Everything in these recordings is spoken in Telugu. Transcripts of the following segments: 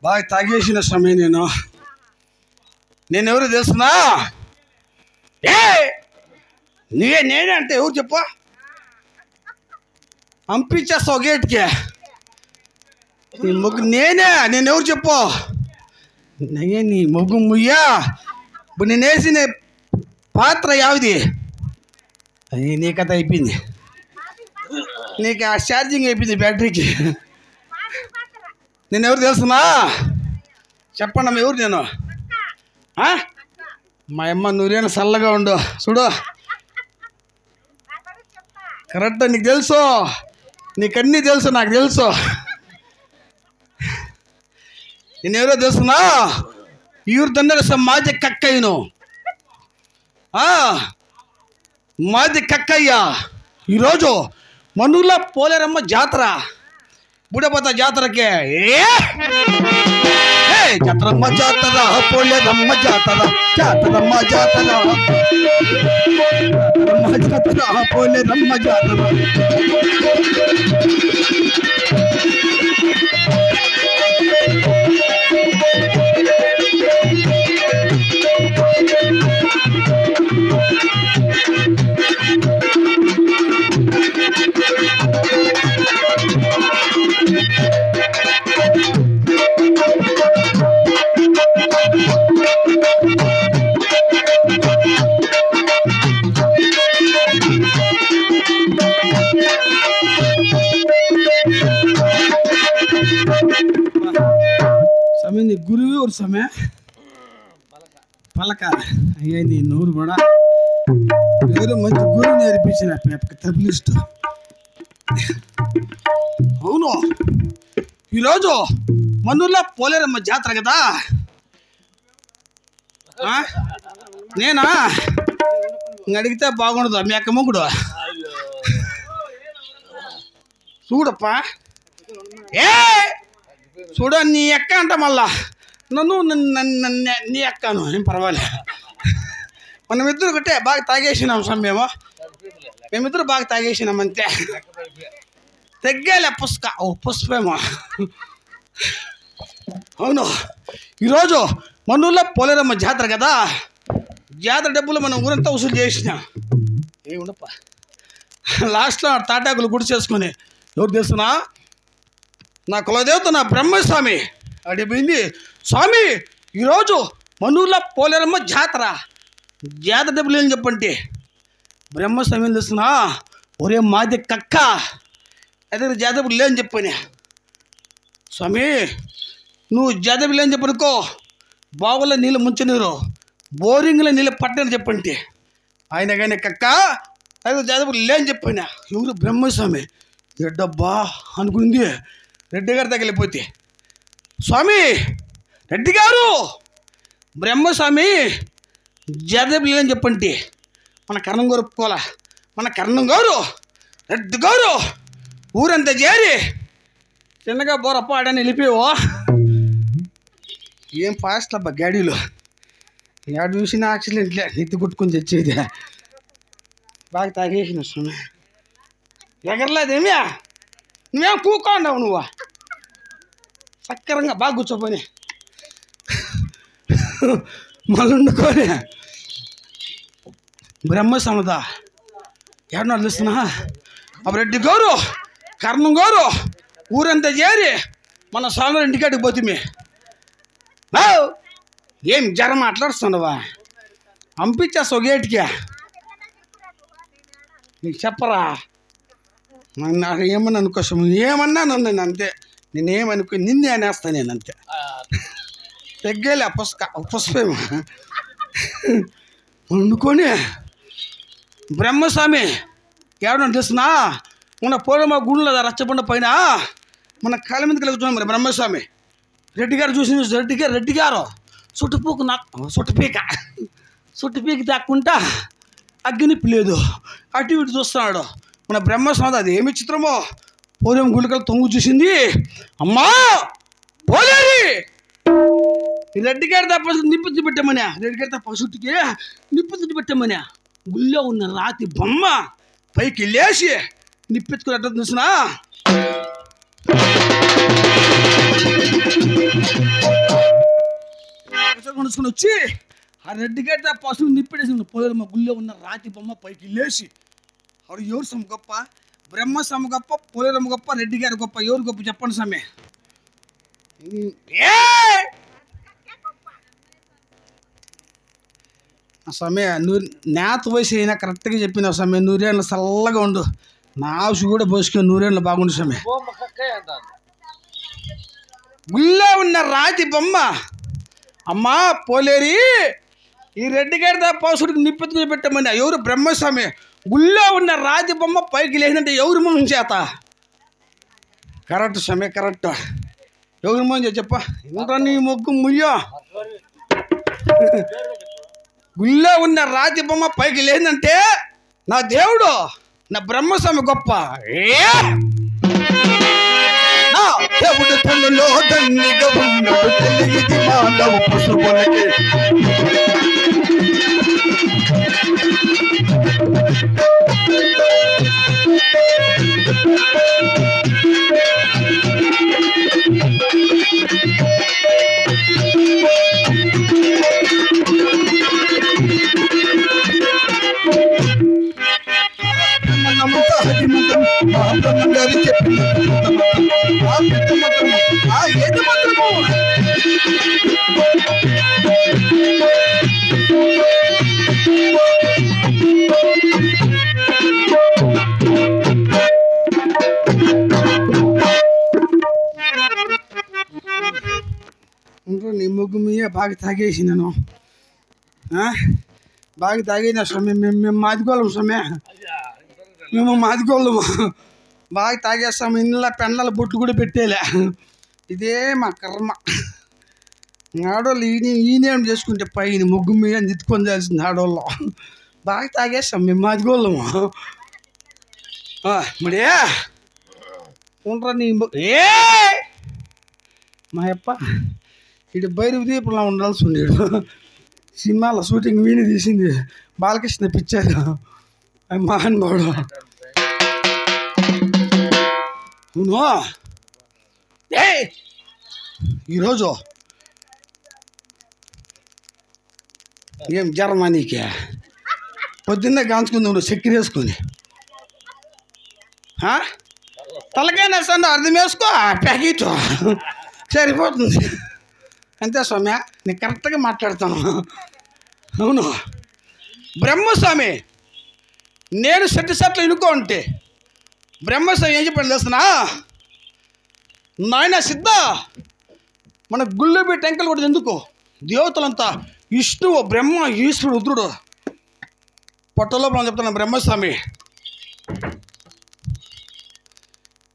బాగా తాగేసిన సమయం నేనెవరు తెలుసునా? నేనే అంటే ఎవరు చెప్పు? పంపించేస్తావు గేట్కి. నీ మొగ్గు నేనెవరు చెప్పు? నీ మొగ్గు ముయ్యా. ఇప్పుడు నేను వేసిన పాత్ర యావది? నీ కథ అయిపోయింది. నీకు ఆ ఛార్జింగ్ అయిపోయింది బ్యాటరీకి. నేనెవరు తెలుసునా? చెప్పండి అమ్మ, ఎవరు నేను? మా అమ్మ నూరేళ్ళు చల్లగా ఉండు. చూడు, కరెక్ట్. నీకు తెలుసు, నీకన్నీ తెలుసు, నాకు తెలుసు. నేనెవరో తెలుసునా? ఇವ್ರ ತಂದರೆ మాది కక్కయ్యను. మాది కక్కయ్య. ఈరోజు మనుల పోలేరమ్మ జాతర, బుడపత జాతరకే. జాతరమ్మ జాతర, పోలేరమ్మ జాతర, జాతరమ్మ జాతర, జాతర, పోలేరమ్మ జాతర. గురువు ఒక సమయ పలక అయ్యా, నీ నూరు కూడా ఎవరో మంచి గురువు నేర్పించిన తబలిస్ట్. అవును, ఈరోజు మనుల పోలేరమ్మ జాతర కదా. నేనా అడిగితే బాగుండదు మీ అక్క మొగుడు. చూడప్పా, చూడ నీ అక్క అంట, మళ్ళా నన్ను నీ అక్కను ఏం పర్వాలే. మనమిద్దరు ఒకటే బాగా తాగేసినాం సమయమో, మేమిద్దరు బాగా తాగేసినాం అంతే. తగ్గేలే పుష్పేమో. అవును, ఈరోజు మనుల పోలేరమ్మ జాతర కదా. జాతర డబ్బులు మనం ఊరంతా వసూలు చేసినాం. ఏముండప్ప, లాస్ట్లో తాటాకులు గుడి చేసుకొని ఎవరు తెలుసునా? నా కులదేవత నా బ్రహ్మస్వామి అడిపోయింది. స్వామి, ఈరోజు మనుల పోలేరమ్మ జాతర డబ్బులు ఏం చెప్పంటే బ్రహ్మస్వామి ఏం తెలుస్తున్నా? ఒరే మాది కక్క, అదే జాతర లేని చెప్పని. స్వామి, నువ్వు జాతర లేని చెప్పనుకో, బావుల్లో నీళ్ళు ముంచనీరు, బోరింగ్లో నీళ్ళు పట్టని చెప్పంటే ఆయన కానీ కక్క అదే జాతర లేని చెప్పాను. ఎవరు? బ్రహ్మస్వామి. ఎడ్డబ్బా అనుకుంది. రెడ్డి గారి దగ్గర వెళ్ళిపోతే, స్వామి రెడ్డి గారు, బ్రహ్మస్వామి జాతర లేని చెప్పంటే మన కర్ణం గారు ఒప్పుకోవాలా. మన కర్ణం గారు రెడ్డి గారు ఊరంతా చేరి చిన్నగా బోరప్ప ఆడని వెళ్ళిపోయావో. ఏం ఫాస్ట్ అబ్బా గాడీలో, ఏడు చూసిన యాక్సిడెంట్లే, నెత్తి కొట్టుకొని తెచ్చేది. బాగా తాగేసిన స్వామి. ఎగరలేదేమి? నువ్వేం కూకోండావు నువ్వు? సక్కరంగా బాగా కూర్చోపోయి మళ్ళీ వండుకొని బ్రహ్మసమత ఏడన్నా తెలుస్తున్నా? రెడ్డి గారు కర్ణం గారు ఊరంతా చేరి మన స్వామి ఇంటికాడికి పోతుంది. ఏం జ్వరం మాట్లాడుతున్నావా? పంపించేస్తావు గేట్కి. నీకు చెప్పరా? నాకు ఏమన్నా అనుకోసం ఏమన్నాను నేను అంతే. నేనేమనుకో నిన్నే అనేస్తాను నేను అంతే. తగ్గేలే పుష్పేమో వండుకొని బ్రహ్మస్వామి ఏడన్నా తెలుసునా? మన పూర్వ గుండెలో రచ్చబండ పైన మన కాళ్ళ మీదకి వెళ్తున్నాం. మరి బ్రహ్మస్వామి రెడ్డి గారు చూసి రెడ్డి గారు చుట్టుపూకు నాకు చుట్టుపీకి దాక్కుంటా అగ్గినిప్పు లేదు, అటు ఇటు చూస్తున్నాడు. మన బ్రహ్మస్వామి అది ఏమి చిత్రమో, పూర్వం గుళికలు తొంగు చూసింది. అమ్మా పోలేరి, రెడ్డి గారి తప్ప నిప్పు పెట్టమని, రెడ్డి గారి తప్ప చుట్టుకి నిప్పు పెట్టమని గుళ్ళో ఉన్న రాతి బొమ్మ పైకి లేచి నిప్పెత్తుకున్నట్టు చూసినా తీసుకుని వచ్చి ఆ రెడ్డి గడ్డ పశువులు నిప్పెడేసి పోలేరమ్మ గుళ్ళో ఉన్న రాతి బొమ్మ పైకి లేచి ఆవిడ ఎవరు సమ గొప్ప? బ్రహ్మ సమ గొప్ప, పోలేరమ్మ గొప్ప, రెడ్డి గారు గొప్ప? ఎవరు గొప్ప చెప్పండి సమ్మె? సమయ నువ్వు నేత వయసు అయినా కరెక్ట్గా చెప్పినావు సమయ. నూరేళ్ళు చల్లగా ఉండు, నా ఆవుసు కూడా పోసుకొని నూరేళ్ళు బాగుండు సమయ. గుళ్ళో ఉన్న రాతి బొమ్మ అమ్మా పోలేరి ఈ రెడ్డి గారి పౌసుడికి నిప్పెత్తుకుని పెట్టమని ఎవరు? బ్రహ్మస్వామి. గుళ్ళో ఉన్న రాతి బొమ్మ పైకి లేదంటే ఎవరి మొహం చేత? కరెక్ట్ సమయ, కరెక్ట్. ఎవరి మొహం చేత చెప్ప? ఇంకా నీ మొగ్గు ముయ్యో. గుళ్ళో ఉన్న రాతి బొమ్మ పైకి లేదంటే నా దేవుడు, నా బ్రహ్మస్వామి గొప్ప. దేవుడు తనలో దండిగా ఉన్నాడు, తెలియది మానవ పశువులకి. నీ ముగ్గు మీద బాగా తాగేసి నేను బాగా తాగేసిన సమయం. మేము మాదిగోళ్ళం సమయం, మేము మాదిగోళ్ళము. బాగా తాగేస్తాము. ఇంట్లో పెన్నల బొట్లు కూడా పెట్టేలే. ఇదే మా కర్మ. ఆడవాళ్ళు ఈయనేం చేసుకుంటే పైన ముగ్గు మీద తిట్టుకొని తెలిసింది ఆడవాళ్ళు. బాగా తాగేస్తాం మేము మాదిగోళ్ళము. మరే ఉండరా నీ మా అప్ప ఇటు భైరవ దీపంలో ఉండాల్సి ఉండేడు. సినిమాలో షూటింగ్ వీని తీసింది బాలకృష్ణ పిక్చర్. మహానుభావుడు. అవును ఈరోజు ఏం జర్మనీకే పొద్దున్నే కాంచుకుంది నువ్వు చక్కెర వేసుకొని తలకాయ నడుస్తుంది, అర్థం వేసుకో ప్యాకెట్ సరిపోతుంది అంతే స్వామి. నేను కరెక్ట్గా మాట్లాడతాను. అవును బ్రహ్మస్వామి, నేను సెట్లు ఇనుకో ఉంటే బ్రహ్మస్వామి ఏం చెప్పండి తెలుస్తున్నా? నాయన సిద్ధ మన గుళ్ళో పెట్టి టెంకలు కూడా ఎందుకు? దేవతలంతా విష్ణువు, బ్రహ్మ, ఈశ్వరుడు, రుద్రుడు పొట్టలోపల చెప్తున్నా బ్రహ్మస్వామి.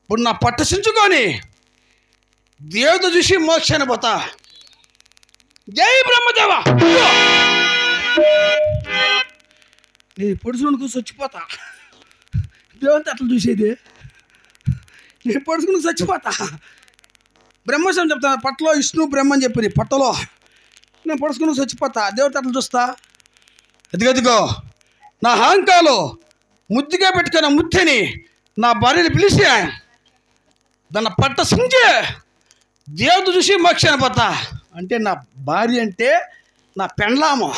ఇప్పుడు నా పట్ట సించుకొని దేవత చూసి మోక్షాన్ని పోతా. జై బ్రహ్మదేవ. నేను పొడుచుకుని కూర్చొని చచ్చిపోతా. దేవత అట్లా చూసేది, నేను పొడుచుకుని చచ్చిపోతా. బ్రహ్మస్వామి చెప్తాను పట్టలో విష్ణు బ్రహ్మ అని చెప్పింది. పట్టలో నేను పొడుచుకుని చచ్చిపోతా. దేవత అట్లా చూస్తా. ఎదుగెదుగో నా అహంకాలు ముద్దుగా పెట్టుకున్న ముత్తని నా భార్యని పిలిచి దాన్ని పట్ట సించి దేవత చూసి మోక్షాన్ని పోతా. అంటే నా భార్య అంటే నా పెండ్లాము.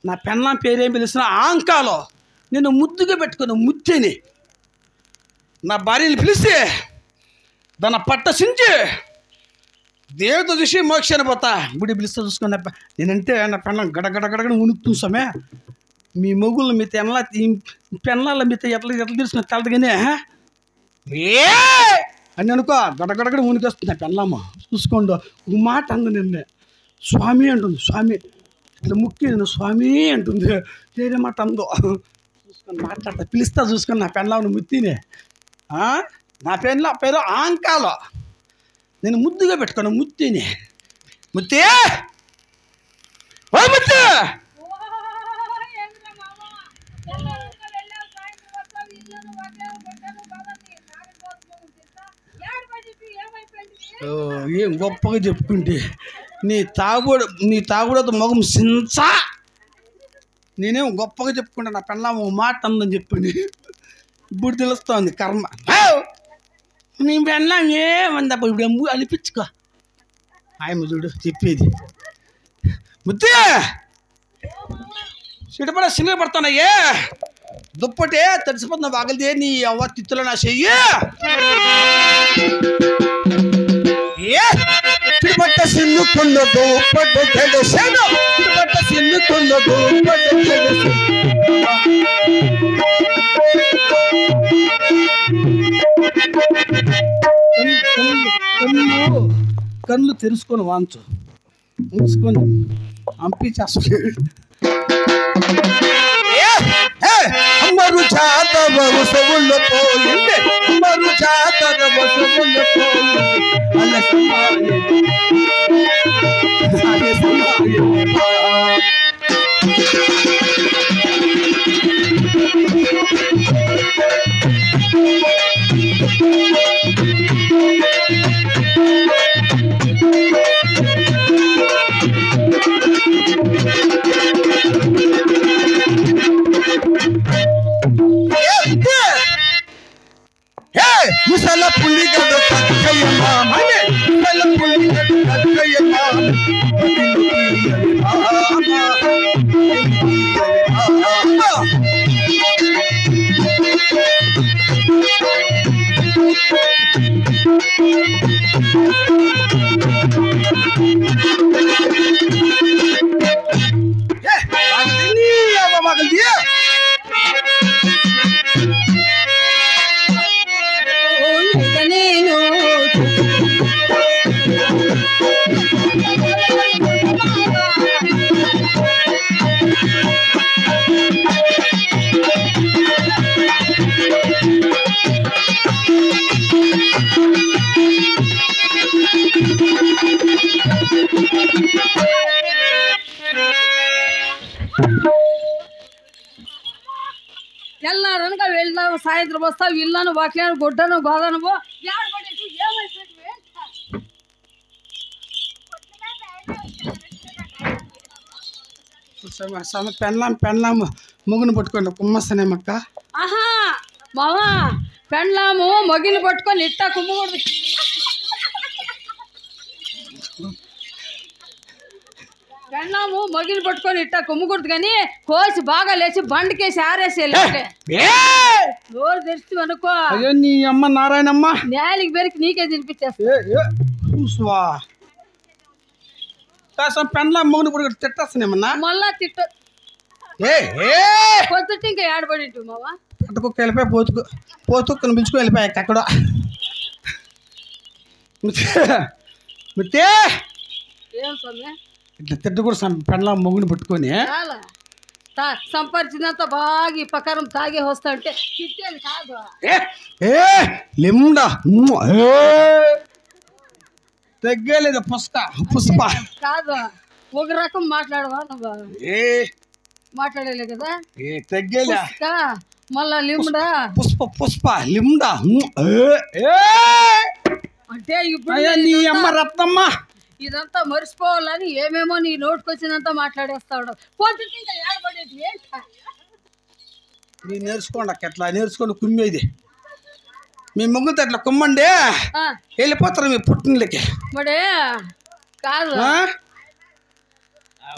నా పెండ్లాం పేరేం పిలిచిన అహంకాలు నేను ముద్దుగా పెట్టుకున్న ముత్తని నా భార్యని పిలిచి దాన్ని పట్ట సించి దేవత చూసి మోక్షాన్ని పోతా. గుడి పిలిస్తే చూసుకున్న నేనంటే నా పెండ్లం గడగడగడగడ ఉనుకుతుంది సమే. మీ మొగుళ్ళు మీ పెళ్ళాల మీతో ఎట్లా తెలిసిన తెలదుగానే అని అనుకో గడగడగడ ఉనికొస్తుంది పెళ్ళమ్మ. చూసుకోండి ఒక మాట అంది నిన్నే స్వామి అంటుంది. స్వామి ఇట్లా ముక్కి నేను స్వామి అంటుంది. వేరే మాట అందో చూసుకొని మాట్లాడతా. పిలుస్తా చూసుకొని నా పెళ్ళామని ముత్తినే. నా పేరు ఆంకాలో నేను ముద్దుగా పెట్టుకున్నా ముత్తిని. ముత్తి ఓ ముత్తి ఏం గొప్పగా చెప్పుకుంటే నీ తాగుడుతో మొగం సించా. నేనేం గొప్పగా చెప్పుకుంటా నా పెళ్ళాము మాట అందని చెప్పని. ఇప్పుడు తెలుస్తోంది కర్మ. నీ పెళ్ళాం ఏమందప్ప ఇప్పుడు అలిపించుకో. ఆయమ్మ చూడు చెప్పేది. ముద్దే సిడపడ సినిమా పడతానయ్యే దుప్పటే తడిసిపోతున్న వాగలిదే నీ అవ్వ తిత్తులో నా చెయ్యి తిరుపట్ట సిన్నుకున్న దుప్పట తెలిసాను తిరుపట్ట సిన్నుకున్న దుప్పట తెలుసు కళ్ళు తెరుచుకొని వాంచు తెరుచుకొని పంపించేస్తాడు అమ్మరు జాతర వసవుల్లో పోయింది అమ్మరు జాతర వసవుల్లో పోయింది అల్ల ముసల పులిగడ కక్కయ్యమ్మ మనే ముసల పులిగడ కక్కయ్యమ్మ తెల్లారనక వెళ్దాము సాయంత్రం వస్తావు ఇల్లను వాక్యాను గొడ్డను గోదను పెళ్ళాం ముగ్గును పట్టుకోండి కుమ్మస్తానేమక్క ఆహా మావా పెండ్లాము మొగిని పట్టుకొని ఇట్టా కుమ్మకూడదు పెండ్లాము మొగిని పట్టుకొని ఇట్టా కుమ్మకూడదు కానీ కోసి బాగా లేచి బండికేసి ఆరేసి నోరు తెరిచి అనుకో అయ్యో నీ అమ్మ నారాయణమ్మ నేలికి బెరికి నీకే తినిపించేస్తా కాసం పెళ్ళాం ముగ్గును పట్టుకొని తిట్టేస్తానేమన్నా మళ్ళా తిట్ట పొద్దుటి ఇంకా ఏడబడి మావా పట్టుకుక్క వెళ్ళిపోయి పోతుక్కను పిలుచుకొని వెళ్ళిపోయాక అక్కడ మిత్తే ఏం స్వామి ఇట్లా తిట్టు కూడా పెళ్ళాం ముగ్గుని పట్టుకొని సంపాదించినంత బాగా ఈ ప్రకారం తాగే వస్తా అంటే తిట్టేది కాదు లిమ్డా తగ్గలేదు పుష్ప కాదు ఒక రకం మాట్లాడవా నువ్వు మాట్లాడలే కదా తగ్గలే మళ్ళా లిమ్డా పుష్ప లిమ్డా అంటే ఇప్పుడు నీ అమ్మ రత్నమ్మ ఇదంతా మర్చిపోవాలని ఏమేమో నీ నోటికి వచ్చినంత మాట్లాడేస్తాడు పొద్దుటి ఇంకా ఏడబడేది మీరు నేర్చుకోండి అక్క ఎట్లా నేర్చుకోండి కుమ్మేది మీ ముగ్గుతో అట్లా కుమ్మండి వెళ్ళిపోతారు మీ పుట్టినలకి మడే కాదు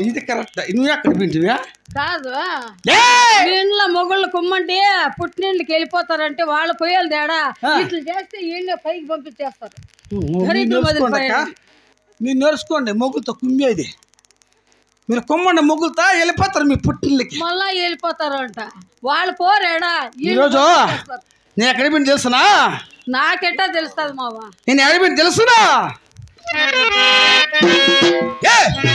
ఇది కరెక్ట్ నువ్వు ఎక్కడ వింటువా కాదు ఇంట్లో మొగుళ్ళు కుమ్మంటే పుట్టినీళ్ళకి వెళ్ళిపోతారంటే వాళ్ళ పొయ్యాలి తేడా ఇట్లా చేస్తే వీళ్ళే పైకి పంపించేస్తారు మీరు నేర్చుకోండి మొగ్గులతో కుమ్మేది మీరు కుమ్మండి మొగ్గులతో వెళ్ళిపోతారు మీ పుట్టినలకి మళ్ళా వెళ్ళిపోతారు అంట వాళ్ళు పోరేడా ఈరోజు నేను ఎక్కడ పోయిన తెలుసునా నాకెట్టా తెలుస్తుంది మావా నేను ఎక్కడ పోయిన తెలుసునా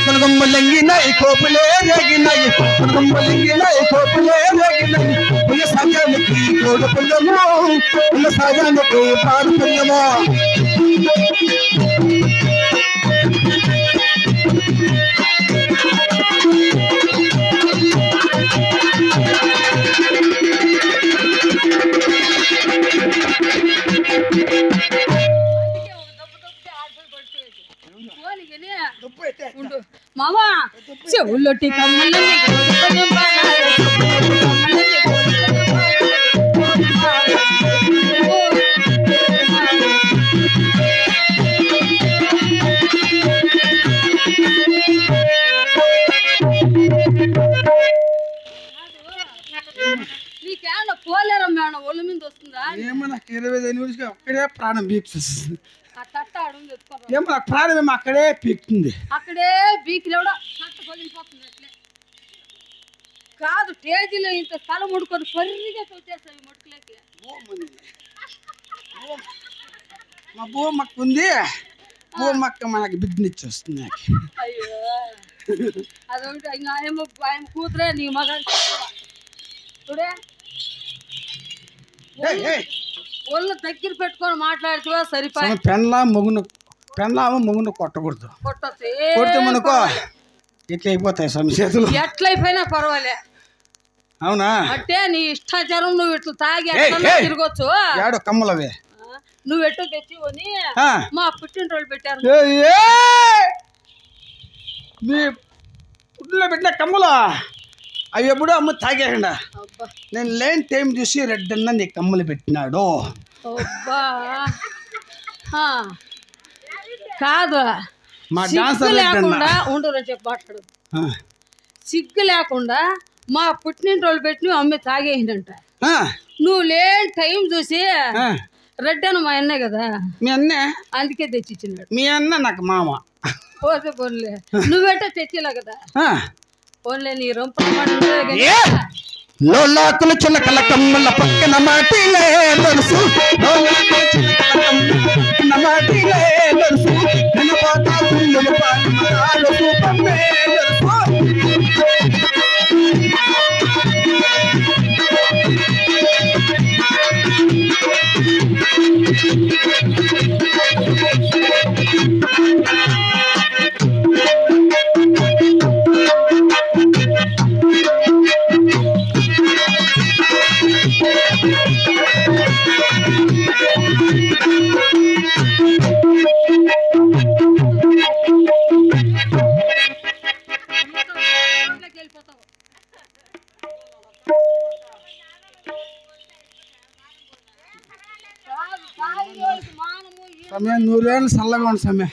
కొనుగొమ్మలంగినాయి కోపులే రేగినాయి కొనుగొమ్మలంగినాయి కోపులే రేగినాయి పుల్ల సాగానికి కోడు పుల్లము పుల్ల సాగానికి పాడు పుల్లము మావా చెవులొట్టి కమ్మలని 25 నిమిషాలు అక్కడే ప్రాణం పీక్తుంది. ఆ తట్ట అడుగు ఎత్తుకోరా. ఏమో నాకు ప్రాణం ఏమో అక్కడే పీక్తుంది. అక్కడే బీకిలో కూడా తట్ట పగిలిపోతుంది అట్లే. కాదు టేజీలో ఇంత స్థలం ముడుకొని పర్రిగా తోచేస్తాయి ముడుకులకి. మా భూమక్క ఉంది, భూమక్క మనకి బిడ్డనిచ్చి వస్తుంది నాకు. అయ్యో అదొకటి ఇంకా ఆయన కూతురే నీ మగాని చూడే ఒళ్ళు దగ్గర పెట్టుకొని మాట్లాడుతువా సరిపోయి. పెళ్ళాము మొగును కొట్టకూడదు. కొట్టొచ్చు కొడితే మనకో ఇట్లా అయిపోతాయి స్వామి చేతులు. ఎట్లయిపోయినా పర్వాలే. అవునా? అంటే నీ ఇష్టాచారం నువ్వు ఇట్లా తాగి ఎట్లా తిరగొచ్చు. ఏడు కమ్మలవే నువ్వు ఎట్టు తెచ్చికొని మా పుట్టినరోజు పెట్టారు. మీ పుట్టిలో పెట్టిన కమ్మలు అవి ఎప్పుడో అమ్మ తాగేయండా. నేను లేని టైం చూసి రెడ్డన్న నీ కమ్మలు పెట్టినాడు. కాదు మా సిగ్గు లేకుండా ఉండరు చెప్పి మాట్లాడు. సిగ్గు లేకుండా మా పుట్టినరోజు పెట్టి నువ్వు అమ్మ తాగేయండంట. నువ్వు లేని టైం చూసి రెడ్డన్న మా అన్నే కదా. మీ అన్నే అందుకే తెచ్చిచ్చినాడు. మీ అన్న నాకు మామ. పోతే పోన్లే నువ్వెట్టో తెచ్చిలా కదా. పోన్లే నీ లోలాకుల చిలకల కమ్మల పక్కన మాటిలే నడుసు, మాటిలే నడుసు, వినపాతా పుల్లులు పాలు సూపమ్మే సమయం 100 ఏళ్ళు చల్లగా ఉంది. సమయం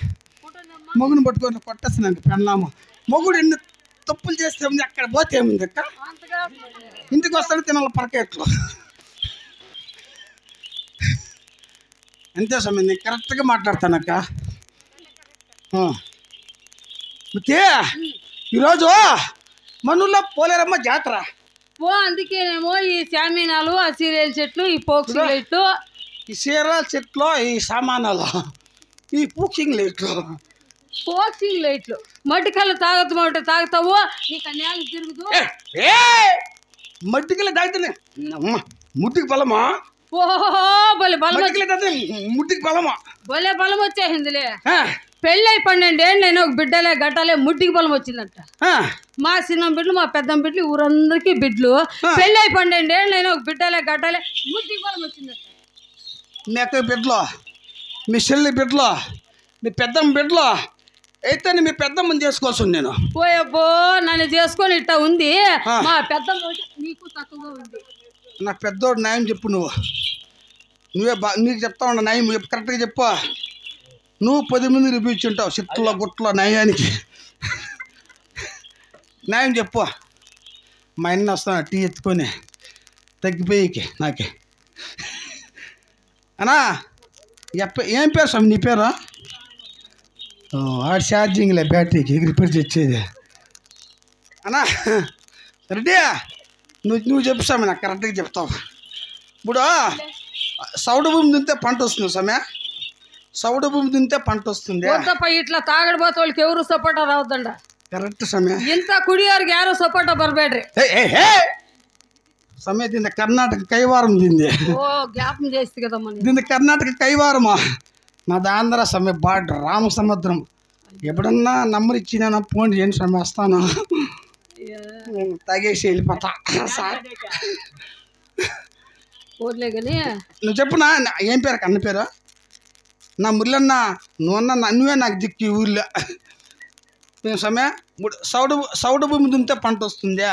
మొగుని పట్టుకొని కొట్టేస్తున్నాను పెళ్ళాము. మొగుడు ఎన్ని తప్పులు చేస్తే ఉంది, అక్కడ పోతే ఏముంది అక్క. ఇంటికి వస్తాను తినాలి పరకెట్లు. అంతే సమయం నేను కరెక్ట్గా మాట్లాడతానక్క. ఈరోజు మనూర్లో పోలేరమ్మ జాతర. అందుకేనేమో ఈ శామీనాలు, ఆ సీరియల్ చెట్లు, ఈ పోక్సింగ్ లైట్లు, ఈ సీరియల్ చెట్లు, ఈ సామానాలు, ఈ పూకింగ్ లైట్లు, పోక్సింగ్ లైట్లు. మట్టికల్లు తాగుతామంటే తాగుతావు, నీకు నేల తిరుగుతూ మట్టికల్లు తాగుతానే ముట్టికి బలమా. భలే బలం ముట్టికి బలమా, భలే బలం వచ్చేసిందిలే. పెళ్ళై 12 ఏళ్ళు నేను ఒక బిడ్డలే గట్టాలే ముట్టికి బలం వచ్చిందంట. మా చిన్న బిడ్డలు, మా పెద్ద బిడ్డలు, ఊరందరికీ బిడ్డలు. పెళ్ళై 12 ఏళ్ళు నేను ఒక బిడ్డలే గట్టాలే ముట్టికి బలం వచ్చిందంట. మీ అక్క బిడ్డలు, మీ చెల్లి బిడ్డలు, మీ పెద్దమ్మ బిడ్డలు అయితే మీ పెద్దమ్మని చేసుకోవాల్సింది నేను. పోయబ్బో నన్ను చేసుకొని ఇట్టా ఉంది. మా పెద్దమ్మ నీకు తక్కువగా ఉంది. నాకు పెద్దోడు న్యాయం చెప్పు. నువ్వే నీకు చెప్తా ఉన్నా న్యాయం కరెక్ట్గా చెప్పు. నువ్వు 10 మంది రివ్యూ ఇచ్చుంటావు చిత్తులో గుట్లో న్యాయానికి. న్యాయం చెప్పు. మా అన్న వస్తాను టీ ఎత్తుకొని తగ్గిపోయికి నాకే. అన్నా ఏం పేరు స్వామి నీ పేరు? ఆడ ఛార్జింగ్లే బ్యాటరీకి రిపేర్ తెచ్చేది. అన్నా రెడ్డి నువ్వు చెప్పు స్వామి నాకు కరెక్ట్గా చెప్తావు. ఇప్పుడు సౌడు భూమి తింటే పంట వస్తుంది సమయ. సౌడు భూమి తింటే పంట వస్తుంది. ఇట్లా తాగడిపోతే వాళ్ళకి ఎవరు సపోర్ట్ రావద్దండ. కరెక్ట్ సమయ. ఇంత కుడియారికి ಯಾರು సపోర్ట్ బరబేడ్రి సమయ. దీని కర్ణాటక కైవారం తింది. జ్ఞాపం చేస్తే కదమ్మా. దీని కర్ణాటక కైవారమా. నాది ఆంధ్ర సమయ బార్డర్ రామసముద్రం. ఎప్పుడన్నా నంబర్ ఇచ్చినా ఫోన్ చేయండి సమయ వస్తాను. తాగేసి వెళ్ళిపోతా సార్. నువ్వు చెప్పునా ఏం పేరు అన్న పేరు? నా మురళన్న నువ్వే నాకు దిక్కు ఈ ఊర్లో. సమయ సౌడు భూమి దున్నితే పంట వస్తుందా?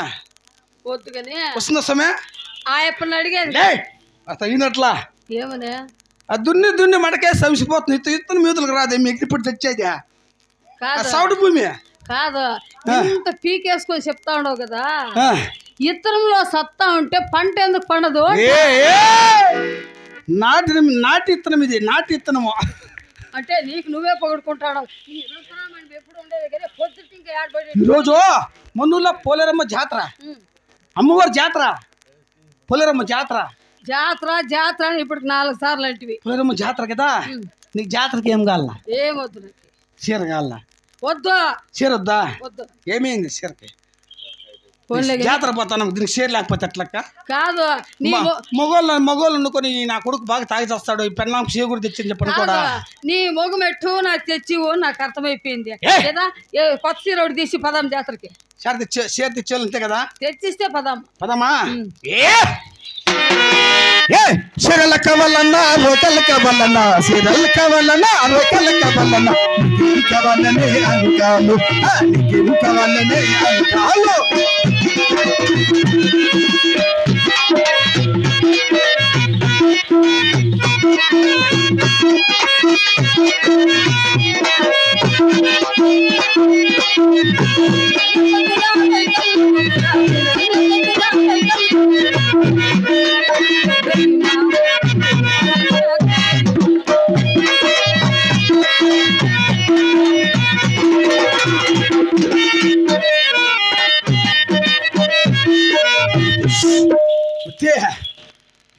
వస్తుందా సమయ? అడిగేది అయినట్లా ఏమనే ఆ దున్ని మడకే సవిసిపోతుంది. ఇత్తనం మీదలకు రాదే మీకు ఇప్పుడు తెచ్చేదా సౌడు భూమి కాదు. ఇంత పీకేసుకొని చెప్తా ఉండవు కదా. ఇత్తనంలో సత్తా ఉంటే పంట ఎందుకు పండదు? నాటి ఇత్తనం ఇది, నాటి ఇత్తనము. అంటే నీకు నువ్వే పొగుడుకుంటాడు. ఎప్పుడు ఉండేది కానీ పొద్దుటి ఇంకా ఏడబడి. ఈరోజు మన్నూరులో పోలేరమ్మ జాతర, అమ్మవారి జాతర, పోలేరమ్మ జాతర. జాతర జాతర అని ఇప్పుడు 4 సార్లు అంటివి. పోలేరమ్మ జాతర కదా, నీకు జాతరకి ఏం కావాలా? ఏమొద్దు నాకు. చీర కావాలా? వద్దు. చీర వద్దా? వద్దు. ఏమైంది చీరకి? జాతర పోతాను, దీనికి చీర లేకపోతే ఎట్లక్క? కాదు, మగోళ్ళు అనుకొని నా కొడుకు బాగా తాగి చేస్తాడు, ఈ పెన్నాం చీర కూడా తెచ్చని చెప్పను కూడా. నీ మొగమెట్టు నాకు తెచ్చివు, నాకు అర్థమైపోయింది కదా. కొత్త చీర ఒకటి తీసి పదాం జాతరకి. చీర తెచ్చేయాలి అంతే కదా, తెచ్చిస్తే పదాం. పదమా? చీరల కావాలన్నా, రోకలు కావాలన్నా, చీరలు కావాలన్నా, రోకలు కావాలన్నా, నీకేం కావాలనే అనుకాలు, నీకేం కావాలనే అనుకాలు.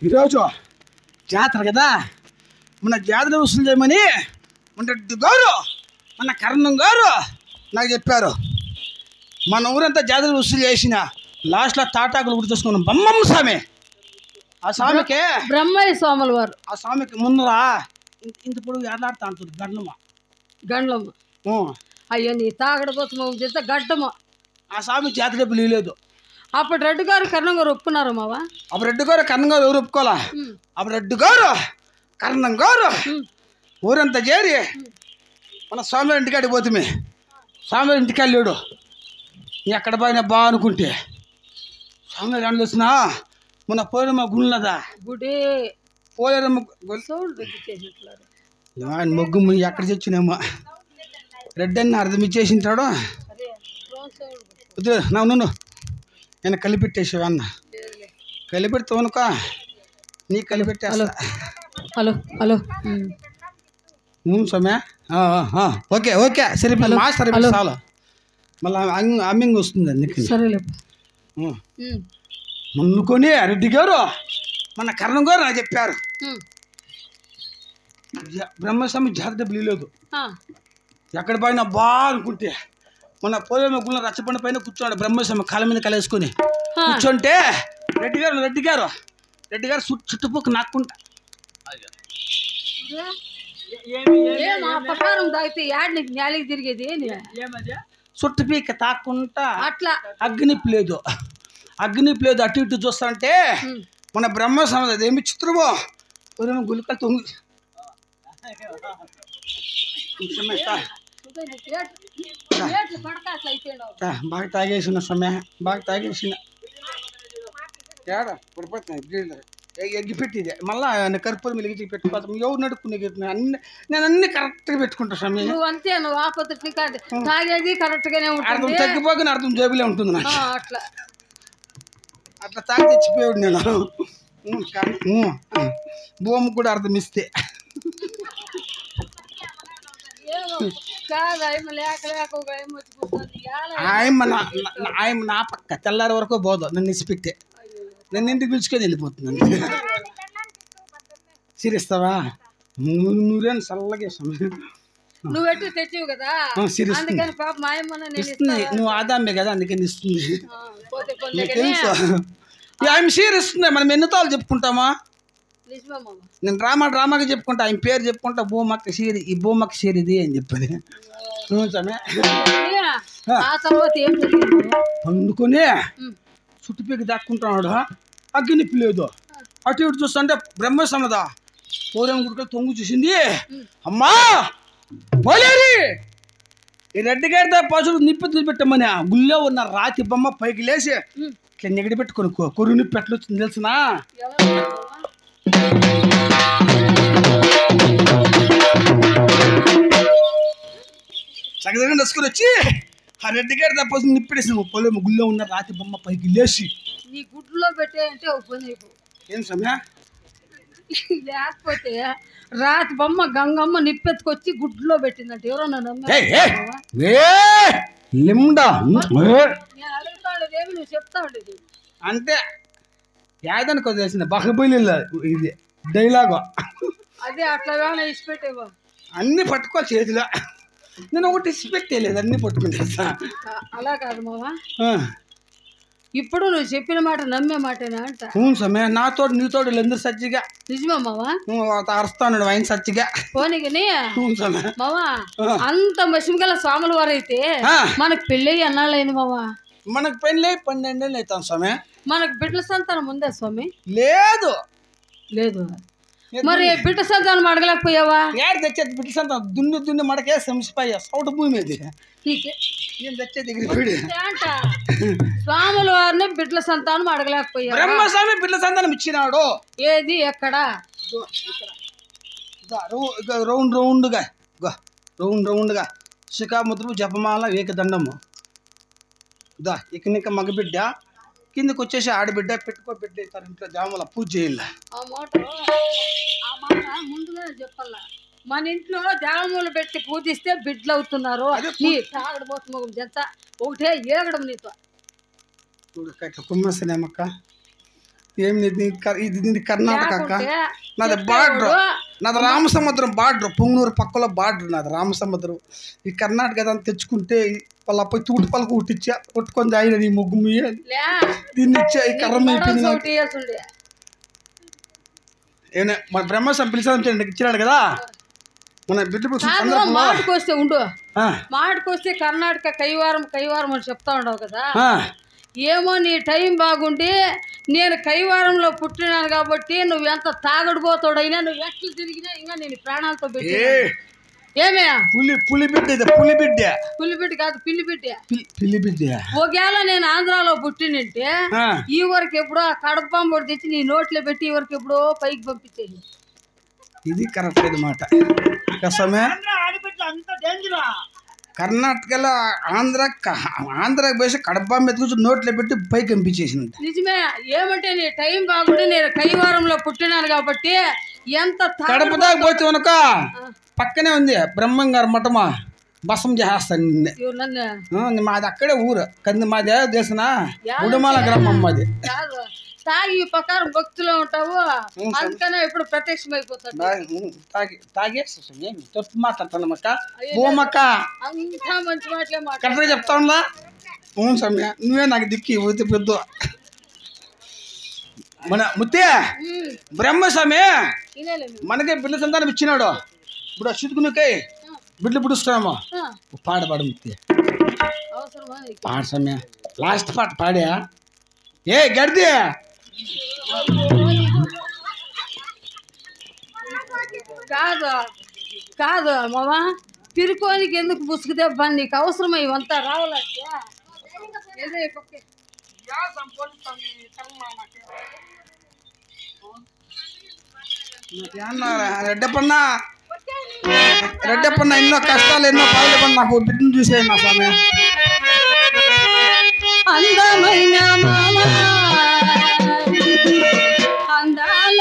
ఈరోజు జాతర కదా, మన జాతర వసూలు చేయమని మన రెడ్డి గారు, మన కరణం గారు నాకు చెప్పారు. మన ఊరంతా జాతర వసూలు చేసిన లాస్ట్లో తాటాకులు గుర్తు చేసుకున్నాం. బొమ్మమ్మ స్వామి, ఆ స్వామికే బ్రహ్మయ్య స్వాముల వారు. ఆ స్వామికి ముందరా ఇంత పొడుగు ఏడాడుతా ఉంటుంది గండ్లమ్మ. అయ్యో నీ తాగడపోతు చేస్తే గడ్డము. ఆ స్వామి జాతర డబ్బులు ఇవ్వలేదు. అప్పుడు రెడ్డి గారు కర్ణం గారు ఒప్పుకున్నారు మావా. అప్పుడు రెడ్డి గారు కర్ణం గారు ఎవరు ఒప్పుకోవాలా? అప్పుడు రెడ్డి గారు కర్ణం గారు ఊరంతా చేరి మన స్వామి ఇంటికాడికి పోతుమే. స్వామి ఇంటికి వెళ్ళాడు. ఎక్కడ పోయినా బా అనుకుంటే స్వామి రెండు వచ్చినా మన పోలేరమ్మ గుళ్ళదా గుడి, పోలేరమ్మ మొగ్గు ఎక్కడ తెచ్చినేమో రెడ్డి అన్న అర్థం ఇచ్చేసింటాడు. నువ్వు నేను కలిపెట్టేసావు అన్న, కలిపెడతావునుక నీ కలిపెట్టే. Hello hello Soumya, okay okay సరే మాస్టర్ చాలు, మళ్ళీ అమ్మింగ్ వస్తుంది అందుకని. సరేలే మన్నుకొని రెడ్డి గారు మన కరణం గారు నాకు చెప్పారు, బ్రహ్మస్వామి జాతర డబ్బులు లేదు, ఎక్కడ పోయినా బా అనుకుంటే మన పోలేరమ్మ గుళ్ళ రచ్చబండ పైన కూర్చోండి. బ్రహ్మస్వామి కాళ్ళ మీద కలేసుకొని కూర్చోంటే రెడ్డి గారు చుట్టుపక్క నాకుంటా తిరిగేది చుట్టుపీక తాక్కుంటా అట్లా అగ్నిప్పు లేదు అటు ఇటు చూస్తా. మన బ్రహ్మస్వామి అదేమి చిత్రమో పోలేరమ్మ గుళ్ళకలు తొంగి బాగా తాగేసిన సమయ, బాగా తాగేసిన ఏడా పడిపోతున్నాయి. ఎగ్గి పెట్టిదే మళ్ళీ కర్పూరం వెలిగించి పెట్టుకోవడం ఎవరు నడుక్కునే నేను అన్ని కరెక్ట్గా పెట్టుకుంటా సమయ. అంతే నువ్వు ఆపత్తి తాగేది కరెక్ట్ గానే అర్థం తగ్గిపోగానే అర్థం జేబులే ఉంటుంది నాకు. అట్లా తాగి తెచ్చిపోయాడు నేను. భూమి కూడా అర్థం ఇస్తే ఆయన నా పక్క తెల్లారి వరకు పోదు, నన్ను ఇసిపెట్టే నన్ను ఇంటికి పిలుచుకొని వెళ్ళిపోతున్నాను. సిరిస్తావా? నూరేను చల్లగా నువ్వు తెచ్చివు కదా, నువ్వు ఆదామే కదా అందుకని ఇస్తుంది. తెలుసు ఆయన సీరిస్తుంది. మనం ఎన్నితాలు చెప్పుకుంటామా? నేను డ్రామాగా చెప్పుకుంటా, ఆయన పేరు చెప్పుకుంటా, భూమక్క సీరి, ఈ భూమక్క సీరి ఇది అని చెప్పని పండుకొని చుట్టుపీకి దాక్కుంటున్నాడు. అగ్గినిప్పు లేదు. అటు ఇటు చూస్తుంటే బ్రహ్మస్వామిదా పోలేరమ్మ గుడికలు తొంగు చూసింది. అమ్మా పోలేరి, ఈ రెడ్డి గారితో పశువులు నిప్పి పెట్టమని గుళ్ళో ఉన్న రాతి బొమ్మ పైకి లేచి ఇట్లా నెగడి పెట్టుకొని కొరు నిప్పి ఎట్లా వచ్చింది తెలుసునా? సగదగా నసుకొని వచ్చి ఆ రెడ్డి గారి తప్ప నిప్పిడేసిన పొలం గుళ్ళో ఉన్న రాతి బొమ్మ పైకి లేచి నీ గుడ్లో పెట్టే అంటే ఏం సమయ లేకపోతే రాతి బొమ్మ గంగమ్మ నిప్పెత్తుకొచ్చి గుడ్లో పెట్టిందంట. ఎవరన్నా లిమ్డా నువ్వు చెప్తా ఉండేది అంటే యాదానికి వదిలేసిన బాహుబలి ఇది డైలాగు. అదే అట్లా వేళ ఇచ్చిపెట్టేవా అన్ని పట్టుకో చేతిలో. నేను ఒకటి ఇచ్చిపెట్టేలేదు, అన్ని పట్టుకుంటా. అలా కాదు మావా, ఇప్పుడు నువ్వు చెప్పిన మాట నమ్మే మాటేనా అంట. సమయ నాతో నీతో వీళ్ళందరూ సచ్చిగా. నిజమా మావా? అరుస్తాను ఆయన సచ్చిగా. పోనీగని మావా, అంత మసిమిగల స్వాముల వారైతే మనకు పెళ్ళి అన్నాళ్ళైంది మావా. మనకు పెళ్ళి 12 ఏళ్ళు అవుతాం స్వామి. మనకు బిడ్డల సంతానం ఉందా స్వామి? లేదు. లేదు మరి బిడ్డ సంతానం అడగలేకపోయావా? ఏడు తెచ్చేది బిడ్డ సంతానం దున్ని మడకే సంసిపోయా సౌట భూమి అది తెచ్చేది. స్వాముల వారిని బిడ్డల సంతానం అడగలేకపోయా. బ్రహ్మస్వామి బిడ్డల సంతానం ఇచ్చినాడు. ఏది ఎక్కడ? రౌండ్గా శిఖాముద్రు జపమాల ఏకదండము. ఇక మగబిడ్డ కిందకి వచ్చేసి ఆడబిడ్డ పెట్టుకో బిడ్డ ఇస్తారు ఇంట్లో జాముల పూజ చేయాల. ఆ మాట ముందుగానే చెప్పాలా. మన ఇంట్లో జాములు పెట్టి పూజిస్తే బిడ్డలు అవుతున్నారు. తాగడబోతు జంత ఒకటే ఏగడం నీతో. కుమ్మేస్తానేమక్క ఏమి ఇది కర్ణాటక అక్క. నాది బార్డర్, నాది రామసముద్రం బార్డర్, పొంగనూరు పక్కలో బార్డర్ నాది రామసముద్రం. ఈ కర్ణాటక ఏదైనా తెచ్చుకుంటే వాళ్ళ పోయి తూటి పలకు కొట్టించా కొట్టుకొని తాగిన నీ ముగ్గు ముయ్యాలి దీన్ని ఇచ్చా. ఈ కర్రం అయిపోయింది. ఏమైనా మన బ్రహ్మస్వామి పిలిచాడు ఇచ్చినాడు కదా మన బిడ్డ. మాటకొస్తే ఉండు, మాటకొస్తే కర్ణాటక కైవారం అని చెప్తా ఉండవు కదా. ఏమో నీ టైం బాగుండి నేను కైవారంలో పుట్టినాను కాబట్టి నువ్వు ఎంత తాగడిపోతాడైనా నువ్వు ఎట్లు తిరిగినా ఇంకా నేను ప్రాణాలతో పెట్టి. ఏమే పులిబిడ్డ పులిబిడ్డ కాదు పిల్లిబిడ్డ. ఒకవేళ నేను ఆంధ్రాలో పుట్టినంటే ఈ వరకు ఎప్పుడో కడప పొడి తెచ్చి నీ నోట్లో పెట్టి ఈ వరకు ఎప్పుడో పైకి పంపించేది. ఇది కరెక్ట్ అన్నమాట. కర్ణాటకలో ఆంధ్రాకి వేసి కడప మెతుకు నోట్లో పెట్టి పైకి పంపించేసింది. నిజమే. ఏమంటే నీ టైం బాగుండి నేను కైవారంలో పుట్టినాను కాబట్టి ఎంత కడప దాకా పోతే కనుక పక్కనే ఉంది బ్రహ్మంగారు మఠమా బసం చేస్తాను. మాది అక్కడే ఊరు కంది మాది దేశన ఉడుమాల గ్రామం మాది. తాగి ప్రకారం భక్తులు ఉంటావు అందుకనే ఇప్పుడు ప్రత్యక్షం అయిపోతాడు. తాగేసి తప్పు మాట్లాడతానమ్మక్క ఓమక్క అంతా మంచి మాటలే కరెక్ట్గా చెప్తా ఉన్నా. సమయ నువ్వే నాకు దిక్కి ఊతి పెద్ద మన ముత్తే బ్రహ్మస్వామి మనకే బిడ్డ సంతానం ఇచ్చినాడు. ఇప్పుడు అచ్చుకునికై బిడ్డలు పుడుస్తున్నామో పాడు ముత్తే పాడు సమయ లాస్ట్ పాట పాడా. ఏ గడ్డి కాదు మామా, పిరుకోనికి ఎందుకు పుసుకుతే పని నీకు అవసరమై ఇవంతా రావాలంటే. రెడ్డప్పన్న ఎన్నో కష్టాలు ఎన్నో బాధలు పడి నాకు బిడ్డను చూసేయండి నా స్వామి. అందమైన అందాల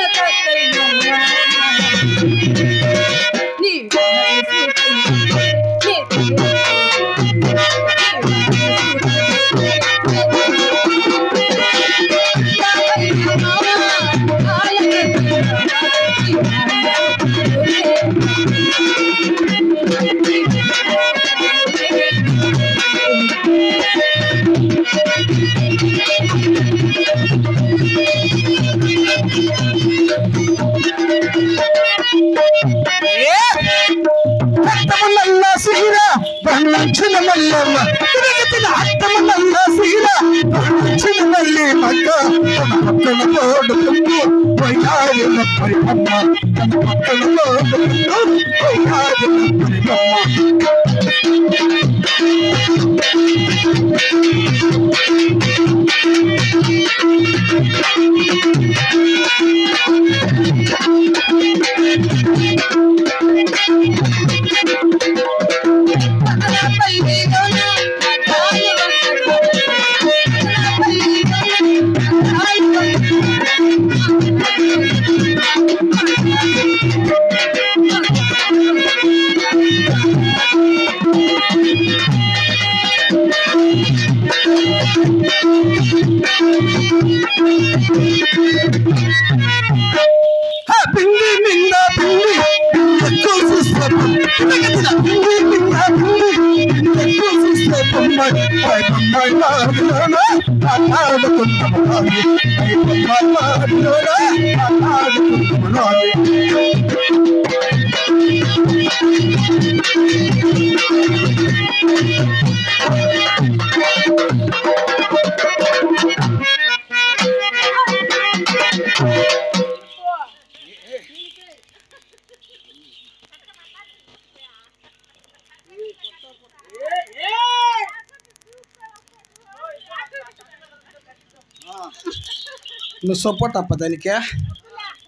నువ్వు సపోర్ట్ అప్ప దానికి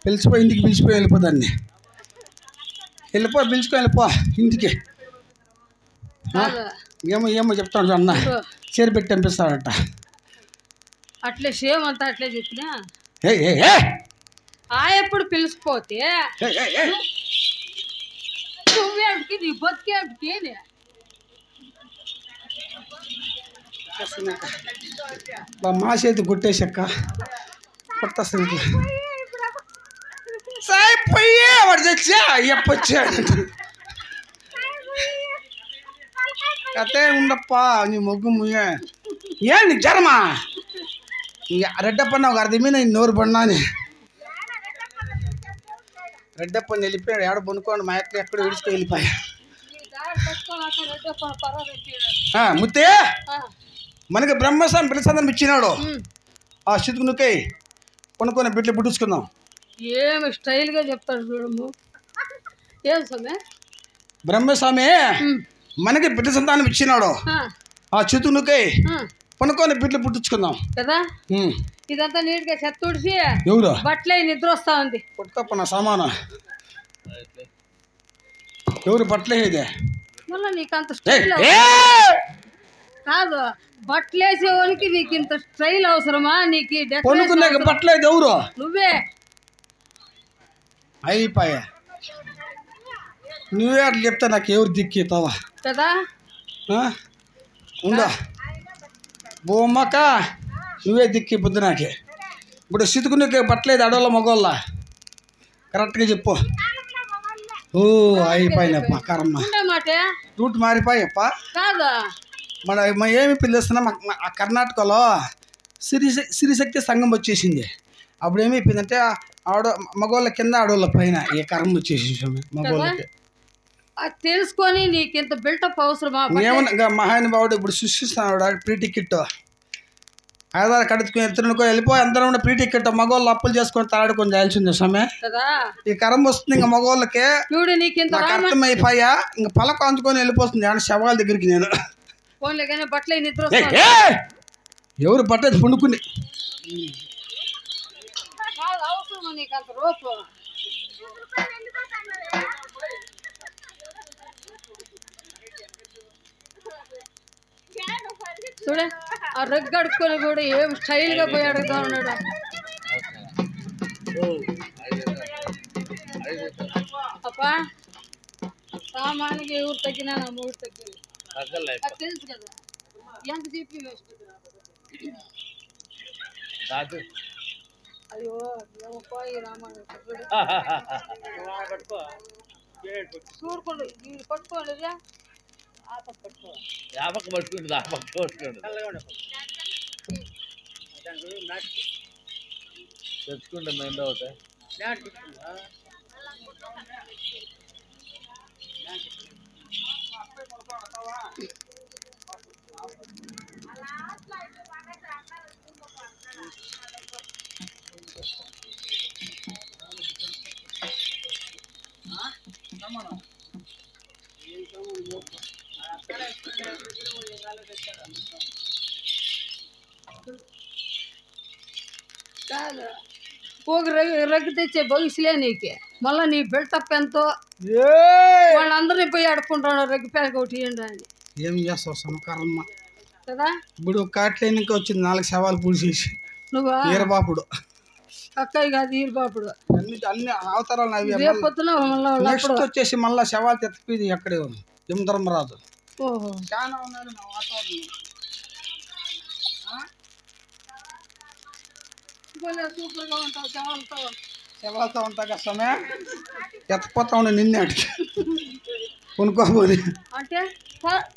పిలిచిపోయి ఇంటికి పిలిచిపోయి వెళ్ళిపోదాన్ని పిలుచుకొని వెళ్ళిపో ఇంటికి. ఏమో చెప్తాడు అన్న చీర పెట్టి పంపిస్తాడట. అట్లే సేమ్ అంతా అట్లే చెప్పినా ఎప్పుడు పిలిచిపోతే నువ్వేమిటికి నీ బతికేమిటికి మా చేతి కొట్టేసక్క కొట్టేస్తుంది సాయిపోయే వాడు తెచ్చా ఎప్పొచ్చా కథే ఉండప్పా నీ మొగ్గు ముయ్య ఏంది జరమా రెడ్డప్పన్న ఒక అర్థమే నేను నోరు పడినాని రెడ్డప్పని వెళ్ళిపోయాడు ఏడ పనుకోండి మా ఎక్కడ ఎక్కడ విడుచుకొని వెళ్ళిపోయా. ముత్తే మనకి బ్రహ్మస్వామి పిలిచందని ఇచ్చినాడు. ఆ చితుకు నువ్వుకై కొనుక్కొని బిడ్డలు పుట్టించుకుందాం. ఏమి స్టైల్గా చెప్తాడు చూడము. ఏం స్వామి బ్రహ్మస్వామి మనకి బిడ్డ సంతానం ఇచ్చినాడు. ఆ చితుకు నువ్వుకై కొనుక్కొని బిడ్డలు పుట్టించుకుందాం కదా. ఇదంతా నీట్గా చెత్త తుడిసి ఎవరు బట్టలే నిద్ర వస్తా ఉంది. కొట్టుకోప్ప నా సామాను ఎవరు బట్టలే ఇదే మళ్ళీ నీకు అంత స్టైల్ కాదు. బట్టలేసేవానికి నీకు ఇంత స్టైల్ అవసరమా? నీకు కొనుక్కునే బట్టలేదు ఎవరు? నువ్వే. అయిపోయా నువ్వే అట్లా చెప్తా నాకు ఎవరు దిక్కితావా కదా. ఉందా బొమ్మక నువ్వే దిక్కి బుద్ధి నాకే. ఇప్పుడు సితుకునే బట్టలేదు అడవుల మగోళ్ళ కరెక్ట్గా చెప్పు. ఓ అయిపోయినప్ప కరమ్మ రూట్ మారిపోయప్ప కాదు. మన ఏమి పిలుస్తున్నాం ఆ కర్ణాటకలో సిరిశక్తి సంఘం వచ్చేసింది. అప్పుడు ఏమైపోయిందంటే మగవాళ్ళ కింద ఆడవాళ్ళ పైన ఏ కర్మ వచ్చేసి మగవాళ్ళకి తెలుసుకొని నీకు ఇంత బిల్టప్ అవసరమా? ఏమన్నా మహానుభావుడు ఇప్పుడు సృష్టిస్తున్నాడు ఫ్రీ టికెట్ ఆధార్ కడుచుకొని ఎత్తునుకో వెళ్ళిపో అందరం ఫ్రీ టికెట్ మగవాళ్ళు అప్పులు చేసుకొని తాడుకొని చేయాల్సింది సమయ ఈ కరం వస్తుంది. ఇంకా మగవాళ్ళకి అర్థమైపోయా ఇంకా పలక అంచుకొని వెళ్ళిపోతుంది ఆడ శవాల దగ్గరికి. నేను ఎవరు పట్టేది పండుకుని చూడే ఆ రగ్గు అడుక్కొని కూడా ఏం స్టైల్గా పోయి అడుగుతా ఉన్నాడు. అప్పా సామాన్యుగా ఎవరు తగ్గినా నా మూడు తగ్గింది తెలుసు కదా. ఎంత చెప్పి వేస్ట్. అయ్యో పోయి రామాయణ చూడుకోండి పట్టుకోండి తెచ్చుకుంటే మెండ అవుతాయి. కాదు ఒక రగ్గు తెచ్చే భవిష్యలే నీకే. మళ్ళీ నీ బిల్టప్ ఎంతో వాళ్ళందరినీ పోయి ఆడుకుంటాడు రగ్గు ప్యాక్ ఒకటి ఇవ్వండి అని. ఏం చేస్తావు సమకారమ్మ కదా. ఇప్పుడు కాట్లేనికి వచ్చింది 4 శవాలు పూడిసేసి నువ్వు ఈరబాపుడు అక్కయ్య కాదు ఈరబాపుడు అన్ని అవతారాలు అవి. రేపొద్దున నెక్స్ట్ వచ్చేసి మళ్ళీ శవాలు తెచ్చిపోయింది ఎక్కడే యమధర్మరాజు. ఓహో చాలా ఉన్నారు నా వాతావరణం. సూపర్గా ఉంటావు శవాలతో ఉంటా కష్టమే ఎత్తపోతా ఉండే నిన్నే అడిగి కొనుక్కోబోది అంటే